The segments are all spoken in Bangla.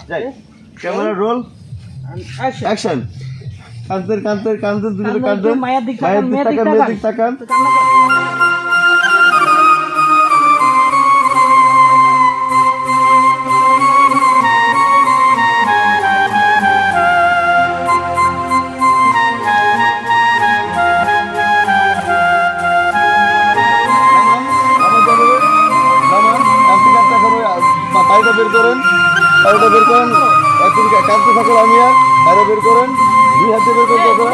যাই ক্যামেরা রোল অ্যাকশন কাঁদতেন কাঁদতেন কাঁদতেন দুজনে কাঁদতেন মায়ের দিক তাকান মেয়ের দিক তাকান বাইরে বের করেন বাইরে বের করেন কাঁদতে থাকো লামিয়া বাইরে বের করেন দুই হাতে বের করতে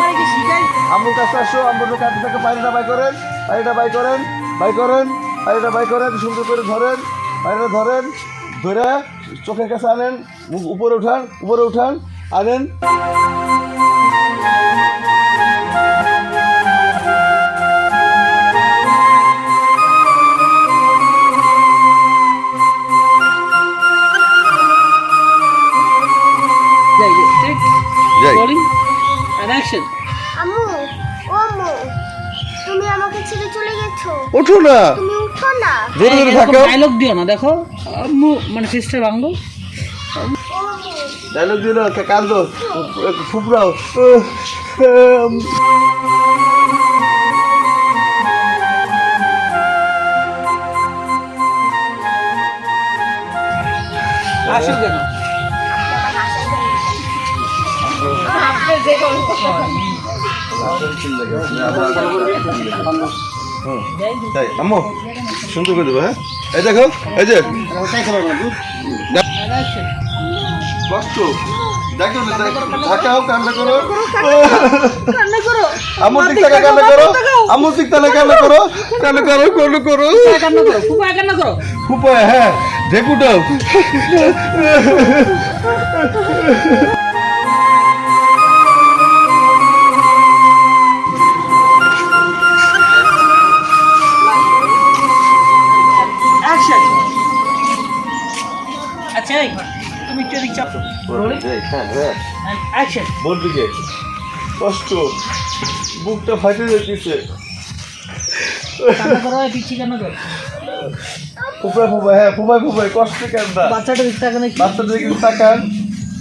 আম্মুর কাছে আসো আম্মুর কাঁদতে থাকো বাইরেটা বাই করেন বাইরেটা বাই করেন বাই করেন বাইরেটা বাই করেন সুন্দর করে ধরেন বাইরেটা ধরেন ধরে চোখের কাছে আনেন মুখ উপরে উঠান আনেন আম্মু ও আম্মু তুমি আমাকে ছেড়ে চলে গেছো ওঠো না তুমি উঠো না জোরে জোরে থাকো ডায়লগ দিও না দেখো আম্মু মানে সিস্টার ভাঙো ডায়লগ দিও না কান্দো ফুপড়াও আসো কেন আম্মু সুন্দর করে দেবো হ্যাঁ এই দেখো এই যে কষ্ট দেখো ঢাকাও কান্না করো আম্মুর দিক থেকে কান্না করো আম্মুর দিক থেকে কান্না করো ফুপা হ্যাঁ ঢেকুটাও আচ্ছা তুমি একটু এদিক চাপ অ্যাকশন বলবি যে কষ্ট বুকটা ফাটে যেতেছে কান্না করো পিচ্ছি কেন করো ফুপাই কষ্ট কান্দা বাচ্চাটা দিক তাকান বাচ্চাটা কিন্তু তাকান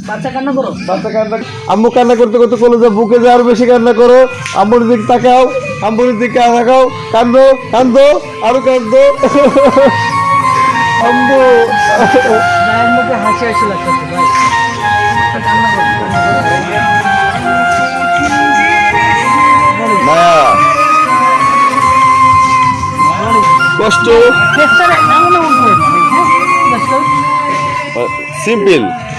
বাচ্চা কান্না করো বাচ্চা কান্না আম্মু কান্না করতে করতে কলেজে বুকে যে আরো বেশি কান্না করো আম্মুর দিক তাকাও আম্মুর দিকে তাকাও কান্দো আরো কান্দো আম্মু গায়ের মুখে হাসি লাগতেছে ভাই কান্না করো মায়া কষ্ট চেষ্টা এমন উঠবে হ্যাঁ সিম্পল